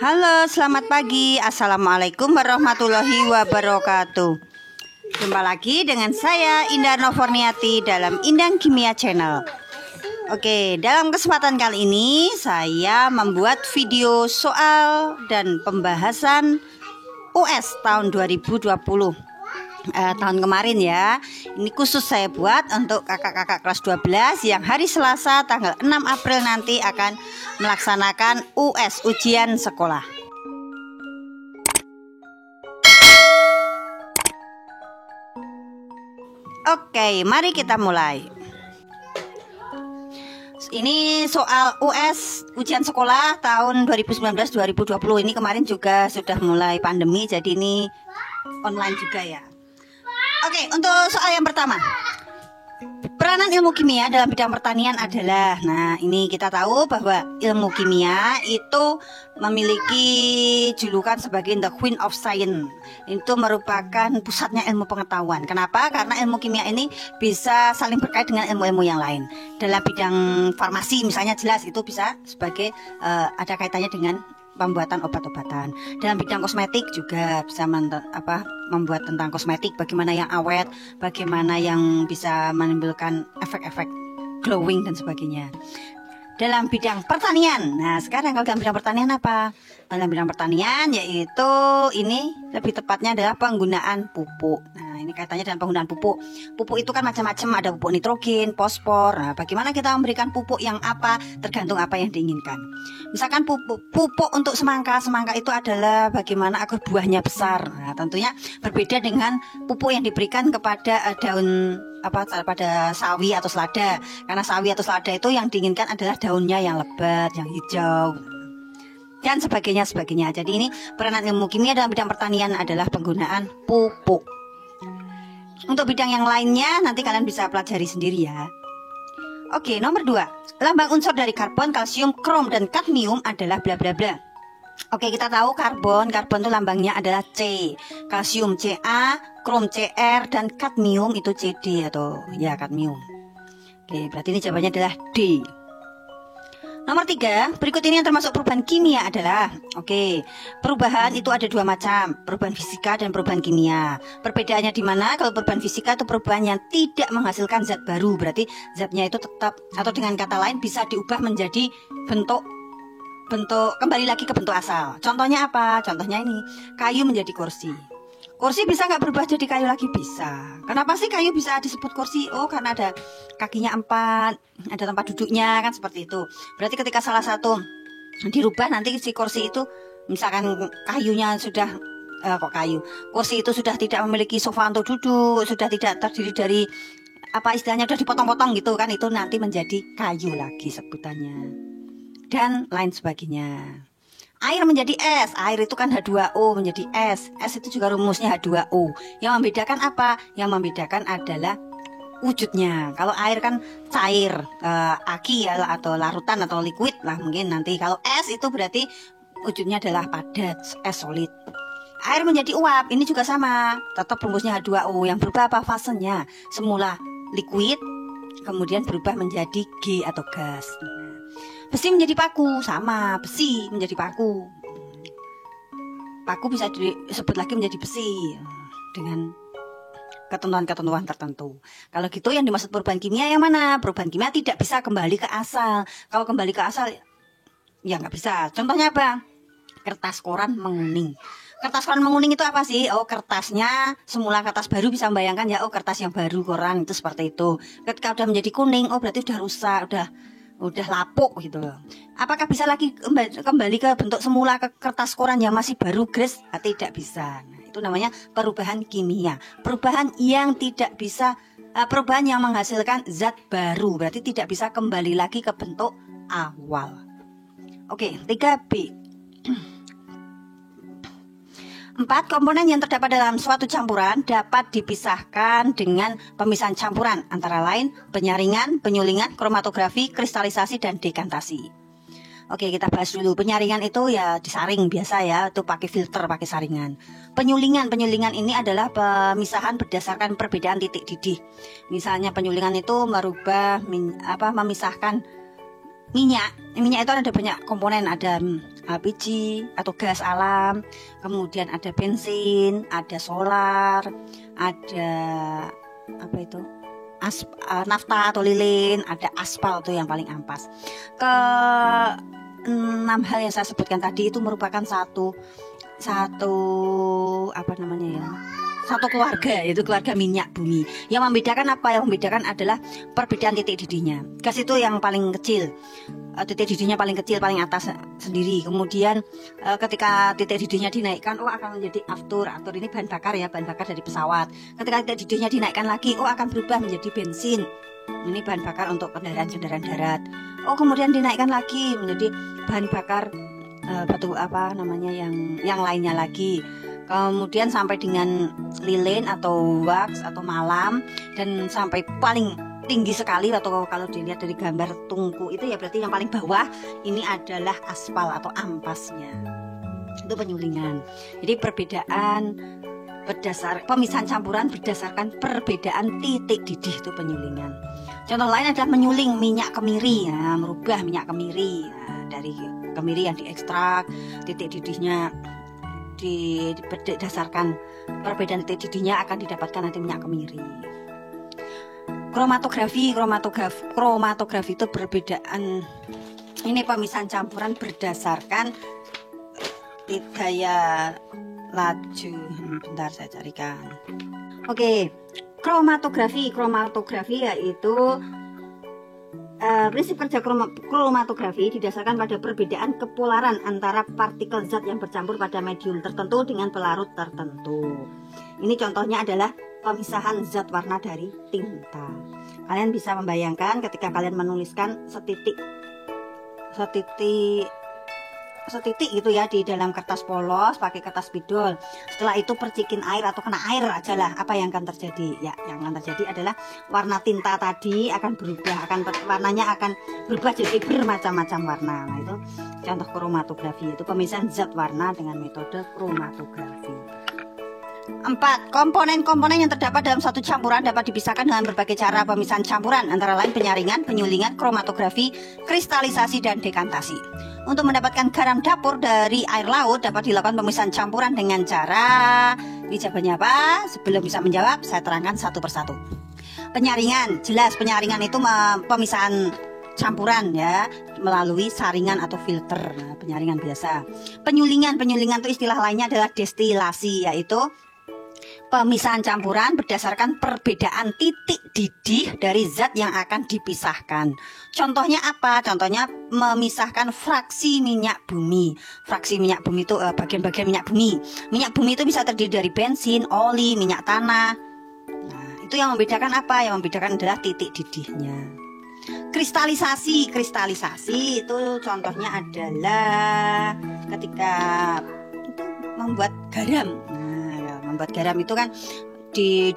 Halo, selamat pagi. Assalamualaikum warahmatullahi wabarakatuh. Jumpa lagi dengan saya Indah Novorniati dalam Indang Kimia Channel. Oke, dalam kesempatan kali ini saya membuat video soal dan pembahasan US tahun 2020. Tahun kemarin ya. Ini khusus saya buat untuk kakak-kakak kelas 12 yang hari Selasa tanggal 6 April nanti akan melaksanakan US, ujian sekolah. Oke, mari kita mulai. Ini soal US ujian sekolah tahun 2019-2020. Ini kemarin juga sudah mulai pandemi, jadi ini online juga ya. Oke, untuk soal yang pertama, peranan ilmu kimia dalam bidang pertanian adalah, nah ini kita tahu bahwa ilmu kimia itu memiliki julukan sebagai the Queen of Science. Itu merupakan pusatnya ilmu pengetahuan. Kenapa? Karena ilmu kimia ini bisa saling berkait dengan ilmu-ilmu yang lain. Dalam bidang farmasi misalnya jelas itu bisa sebagai ada kaitannya dengan pembuatan obat-obatan. Dalam bidang kosmetik juga bisa membuat tentang kosmetik, bagaimana yang awet, bagaimana yang bisa menimbulkan efek-efek glowing dan sebagainya. Dalam bidang pertanian, nah sekarang kalau dalam bidang pertanian apa? Dalam bidang pertanian yaitu ini lebih tepatnya adalah penggunaan pupuk. Nah ini kaitannya dengan penggunaan pupuk. Pupuk itu kan macam-macam, ada pupuk nitrogen, fosfor. Nah bagaimana kita memberikan pupuk yang apa tergantung apa yang diinginkan. Misalkan pupuk untuk semangka itu adalah bagaimana agar buahnya besar. Nah tentunya berbeda dengan pupuk yang diberikan kepada daun pada sawi atau selada. Karena sawi atau selada itu yang diinginkan adalah daunnya yang lebat, yang hijau dan sebagainya. Jadi ini peranan ilmu kimia dalam bidang pertanian adalah penggunaan pupuk. Untuk bidang yang lainnya nanti kalian bisa pelajari sendiri ya. Oke, nomor 2. Lambang unsur dari karbon, kalsium, krom, dan kadmium adalah bla bla bla. Oke, kita tahu karbon itu lambangnya adalah C, kalsium Ca, krom Cr, dan kadmium itu Cd atau ya kadmium. Oke, berarti ini jawabannya adalah D. Nomor 3, berikut ini yang termasuk perubahan kimia adalah, perubahan itu ada dua macam, perubahan fisika dan perubahan kimia. Perbedaannya di mana? Kalau perubahan fisika itu perubahan yang tidak menghasilkan zat baru, berarti zatnya itu tetap, atau dengan kata lain bisa diubah menjadi bentuk kembali lagi ke bentuk asal. Contohnya apa? Contohnya ini, kayu menjadi kursi. Kursi bisa nggak berubah jadi kayu lagi? Bisa. Kenapa sih kayu bisa disebut kursi? Oh, karena ada kakinya 4, ada tempat duduknya, kan seperti itu. Berarti ketika salah satu dirubah, nanti si kursi itu, misalkan kayunya sudah kursi itu sudah tidak memiliki sofa untuk duduk, sudah tidak terdiri dari istilahnya sudah dipotong-potong gitu kan, itu nanti menjadi kayu lagi sebutannya, dan lain sebagainya. Air menjadi es, air itu kan H2O menjadi es. Es itu juga rumusnya H2O. Yang membedakan apa? Yang membedakan adalah wujudnya. Kalau air kan cair, aki ya, atau larutan atau liquid lah mungkin nanti. Kalau es itu berarti wujudnya adalah padat, es solid. Air menjadi uap, ini juga sama, tetap rumusnya H2O. Yang berubah apa? Fasenya. Semula liquid, kemudian berubah menjadi G atau gas. Besi menjadi paku, sama, besi menjadi paku. Paku bisa disebut lagi menjadi besi dengan ketentuan-ketentuan tertentu. Kalau gitu yang dimaksud perubahan kimia yang mana? Perubahan kimia tidak bisa kembali ke asal. Kalau kembali ke asal ya nggak bisa. Contohnya apa? Kertas koran menguning. Kertas koran menguning itu apa sih? Oh, kertasnya semula kertas baru, bisa membayangkan ya, oh kertas yang baru koran itu seperti itu. Ketika udah menjadi kuning, oh berarti udah rusak, udah lapuk gitu loh. Apakah bisa lagi kembali ke bentuk semula ke kertas koran yang masih baru gres? Tidak bisa. Nah, itu namanya perubahan kimia. Perubahan yang tidak bisa, perubahan yang menghasilkan zat baru, berarti tidak bisa kembali lagi ke bentuk awal. Oke, 3B. 4. Komponen yang terdapat dalam suatu campuran dapat dipisahkan dengan pemisahan campuran, antara lain penyaringan, penyulingan, kromatografi, kristalisasi, dan dekantasi. Oke, kita bahas dulu. Penyaringan itu ya disaring biasa ya, itu pakai filter, pakai saringan. Penyulingan ini adalah pemisahan berdasarkan perbedaan titik didih. Misalnya penyulingan itu memisahkan minyak. Minyak itu ada banyak komponen, ada LPG atau gas alam, kemudian ada bensin, ada solar, ada apa itu? Nafta atau lilin, ada aspal tuh yang paling ampas. Ke 6 hal yang saya sebutkan tadi itu merupakan satu apa namanya ya? Satu keluarga, yaitu keluarga minyak bumi. Yang membedakan apa? Yang membedakan adalah perbedaan titik didihnya. Gas itu yang paling kecil, titik didihnya paling kecil, paling atas sendiri. Kemudian ketika titik didihnya dinaikkan, akan menjadi aftur. Aftur ini bahan bakar ya, bahan bakar dari pesawat. Ketika titik didihnya dinaikkan lagi, akan berubah menjadi bensin. Ini bahan bakar untuk kendaraan darat. Kemudian dinaikkan lagi menjadi bahan bakar batu apa namanya yang lainnya lagi. Kemudian sampai dengan lilin atau wax atau malam, dan sampai paling tinggi sekali atau kalau dilihat dari gambar tungku itu ya berarti yang paling bawah ini adalah aspal atau ampasnya. Itu penyulingan. Jadi perbedaan pemisahan campuran berdasarkan perbedaan titik didih itu penyulingan. Contoh lain adalah menyuling minyak kemiri, merubah minyak kemiri dari kemiri yang diekstrak, titik didihnya berdasarkan perbedaan titik didihnya akan didapatkan nanti minyak kemiri. Kromatografi itu perbedaan ini pemisahan campuran berdasarkan gaya laju. Bentar saya carikan. Oke, kromatografi yaitu prinsip kerja kromatografi didasarkan pada perbedaan kepolaran antara partikel zat yang bercampur pada medium tertentu dengan pelarut tertentu. Ini contohnya adalah pemisahan zat warna dari tinta. Kalian bisa membayangkan ketika kalian menuliskan setitik gitu ya di dalam kertas polos pakai kertas spidol. Setelah itu percikin air atau kena air aja lah, apa yang akan terjadi? Ya, yang akan terjadi adalah warna tinta tadi akan berubah, warnanya akan berubah jadi bermacam-macam warna. Nah, itu contoh kromatografi, itu pemisahan zat warna dengan metode kromatografi. 4. Komponen-komponen yang terdapat dalam satu campuran dapat dipisahkan dengan berbagai cara pemisahan campuran, antara lain penyaringan, penyulingan, kromatografi, kristalisasi, dan dekantasi. Untuk mendapatkan garam dapur dari air laut dapat dilakukan pemisahan campuran dengan cara, ini jawabannya apa? Sebelum bisa menjawab, saya terangkan satu persatu. Penyaringan, jelas penyaringan itu pemisahan campuran ya melalui saringan atau filter. Nah, penyaringan biasa. Penyulingan itu istilah lainnya adalah destilasi, yaitu pemisahan campuran berdasarkan perbedaan titik didih dari zat yang akan dipisahkan. Contohnya apa? Contohnya memisahkan fraksi minyak bumi. Fraksi minyak bumi itu bagian-bagian minyak bumi. Minyak bumi itu bisa terdiri dari bensin, oli, minyak tanah. Nah, itu yang membedakan apa? Yang membedakan adalah titik didihnya. Kristalisasi itu contohnya adalah ketika membuat garam. Membuat garam itu kan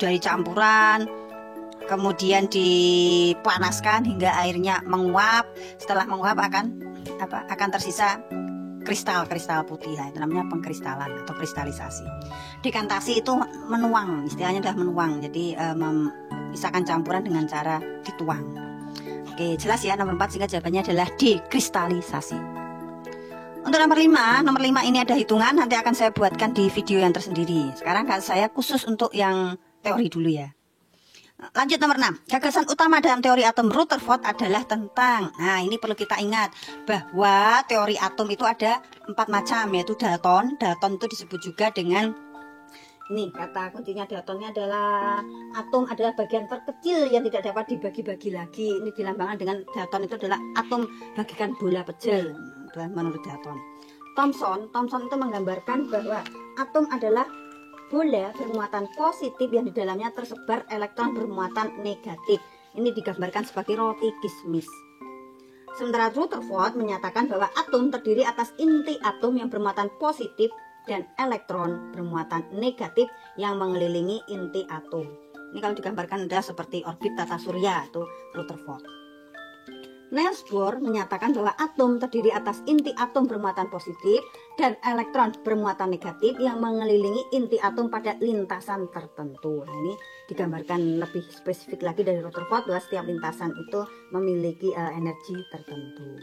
dari campuran, kemudian dipanaskan hingga airnya menguap. Setelah menguap akan tersisa kristal putih. Itu namanya pengkristalan atau kristalisasi. Dekantasi itu menuang, istilahnya adalah menuang. Jadi memisahkan campuran dengan cara dituang. Oke, jelas ya nomor 4, sehingga jawabannya adalah dekristalisasi. Untuk nomor 5 ini ada hitungan, nanti akan saya buatkan di video yang tersendiri. Sekarang saya khusus untuk yang teori dulu ya. Lanjut nomor 6. Gagasan utama dalam teori atom Rutherford adalah tentang, nah ini perlu kita ingat bahwa teori atom itu ada 4 macam, yaitu Dalton. Dalton itu disebut juga dengan, ini kata kuncinya Daltonnya adalah atom adalah bagian terkecil yang tidak dapat dibagi-bagi lagi. Ini dilambangkan dengan Dalton itu adalah atom bagikan bola pejal menurut Dalton. Thomson itu menggambarkan bahwa atom adalah bola bermuatan positif yang di dalamnya tersebar elektron bermuatan negatif. Ini digambarkan sebagai roti kismis. Sementara Rutherford menyatakan bahwa atom terdiri atas inti atom yang bermuatan positif dan elektron bermuatan negatif yang mengelilingi inti atom. Ini kalau digambarkan adalah seperti orbit tata surya, itu Rutherford. Niels Bohr menyatakan bahwa atom terdiri atas inti atom bermuatan positif dan elektron bermuatan negatif yang mengelilingi inti atom pada lintasan tertentu. Nah, ini digambarkan lebih spesifik lagi dari Rutherford bahwa setiap lintasan itu memiliki energi tertentu.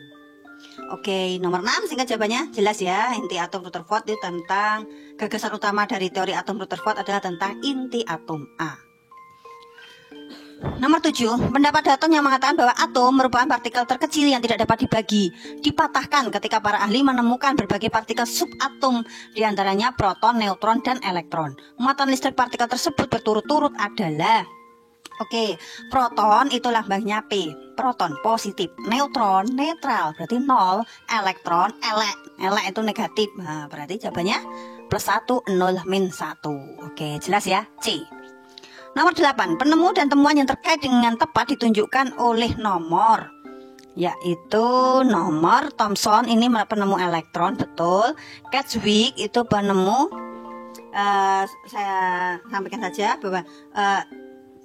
Oke, nomor 6 singkat jawabannya jelas ya. Inti atom Rutherford itu tentang gagasan utama dari teori atom Rutherford adalah tentang inti atom A. Nomor 7, pendapat Dalton yang mengatakan bahwa atom merupakan partikel terkecil yang tidak dapat dibagi, dipatahkan ketika para ahli menemukan berbagai partikel subatom, diantaranya proton, neutron, dan elektron. Muatan listrik partikel tersebut berturut-turut adalah proton itu lambangnya P, proton positif, neutron netral berarti 0, elektron elek itu negatif. Nah, berarti jawabannya +1, 0, -1. Oke, jelas ya. C. Nomor 8, penemu dan temuan yang terkait dengan tepat ditunjukkan oleh nomor, yaitu nomor Thomson ini penemu elektron, betul. Chadwick itu penemu, saya sampaikan saja bahwa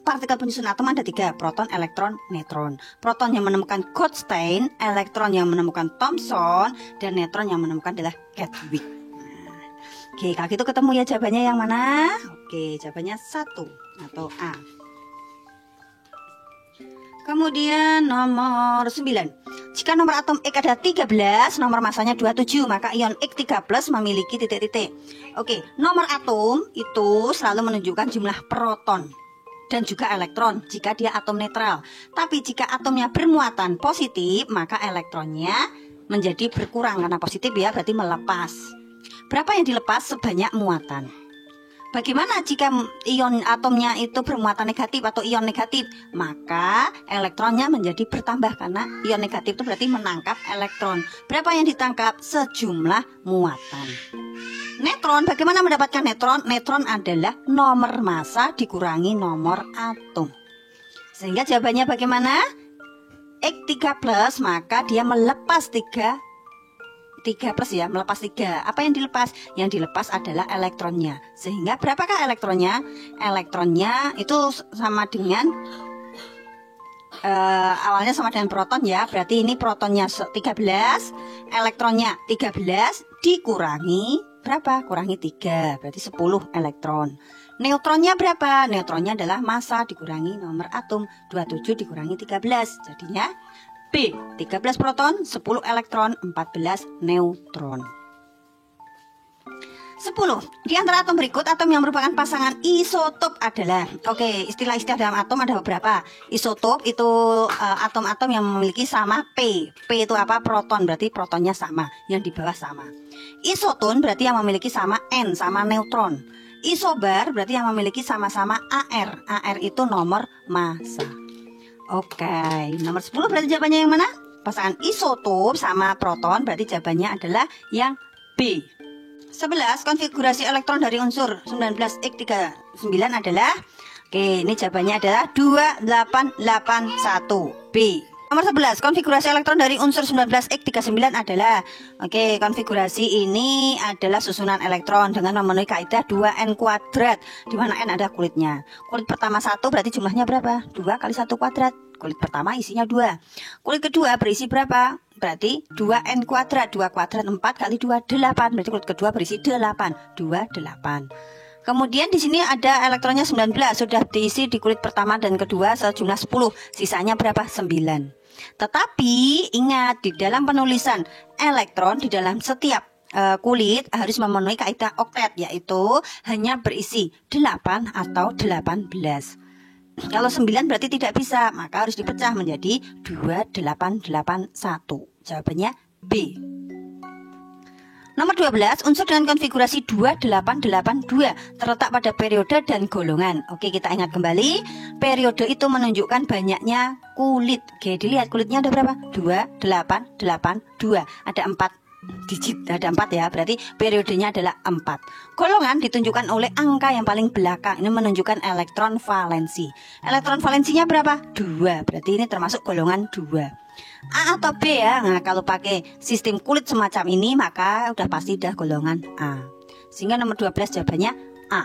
partikel penyusun atom ada 3, proton, elektron, neutron. Proton yang menemukan Goldstein, elektron yang menemukan Thomson, dan neutron yang menemukan adalah Chadwick. Oke, kalau gitu ketemu ya jawabannya yang mana? Oke, jawabannya 1 atau A. Kemudian nomor 9. Jika nomor atom X ada 13, nomor masanya 27, maka ion X3+ memiliki titik-titik. Oke, nomor atom itu selalu menunjukkan jumlah proton dan juga elektron jika dia atom netral. Tapi jika atomnya bermuatan positif, maka elektronnya menjadi berkurang karena positif ya, berarti melepas. Berapa yang dilepas sebanyak muatan. Bagaimana jika ion atomnya itu bermuatan negatif atau ion negatif? Maka elektronnya menjadi bertambah karena ion negatif itu berarti menangkap elektron. Berapa yang ditangkap? Sejumlah muatan. Neutron, bagaimana mendapatkan neutron? Neutron adalah nomor massa dikurangi nomor atom. Sehingga jawabannya bagaimana? X3+, maka dia melepas 3+ ya, melepas 3. Apa yang dilepas? Yang dilepas adalah elektronnya. Sehingga berapakah elektronnya? Elektronnya itu sama dengan awalnya sama dengan proton ya. Berarti ini protonnya 13, elektronnya 13 dikurangi berapa? Kurangi 3, berarti 10 elektron. Neutronnya berapa? Neutronnya adalah massa dikurangi nomor atom, 27 dikurangi 13. Jadinya B, 13 proton, 10 elektron, 14 neutron. 10. Di antara atom berikut, atom yang merupakan pasangan isotop adalah, istilah-istilah dalam atom ada beberapa. Isotop itu atom-atom yang memiliki sama P. P itu apa? Proton, berarti protonnya sama, yang di bawah sama. Isoton berarti yang memiliki sama N, sama neutron. Isobar berarti yang memiliki sama-sama AR. AR itu nomor massa. Oke, nomor 10 berarti jawabannya yang mana? Pasangan isotop sama proton, berarti jawabannya adalah yang B. 11. Konfigurasi elektron dari unsur 19X39 adalah, ini jawabannya adalah 2881 B. Nomor 11. Konfigurasi elektron dari unsur 19X39 adalah, konfigurasi ini adalah susunan elektron dengan memenuhi kaidah 2n², di mana n ada kulitnya. Kulit pertama 1 berarti jumlahnya berapa? 2 kali 1 kuadrat. Kulit pertama isinya 2. Kulit kedua berisi berapa? Berarti 2n², 2 kuadrat 4 kali 2 8. Berarti kulit kedua berisi 8, 2 8. Kemudian di sini ada elektronnya 19, sudah diisi di kulit pertama dan kedua sejumlah 10. Sisanya berapa? 9. Tetapi ingat, di dalam penulisan elektron di dalam setiap kulit harus memenuhi kaidah oktet, yaitu hanya berisi 8 atau 18. Kalau 9 berarti tidak bisa, maka harus dipecah menjadi 2881. Jawabannya B. Nomor 12, unsur dengan konfigurasi 2882 terletak pada periode dan golongan. Kita ingat kembali, periode itu menunjukkan banyaknya kulit. Dilihat kulitnya ada berapa? 2882. Ada 4 digit, ada 4 ya, berarti periodenya adalah 4. Golongan ditunjukkan oleh angka yang paling belakang. Ini menunjukkan elektron valensi. Elektron valensinya berapa? 2, berarti ini termasuk golongan 2. A atau B ya. Nah, kalau pakai sistem kulit semacam ini maka udah pasti udah golongan A. Sehingga nomor 12 jawabannya A.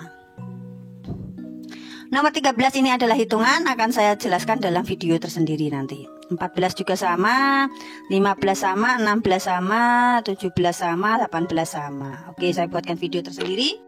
Nomor 13 ini adalah hitungan, akan saya jelaskan dalam video tersendiri nanti. 14 juga sama, 15 sama, 16 sama, 17 sama, 18 sama. Saya buatkan video tersendiri.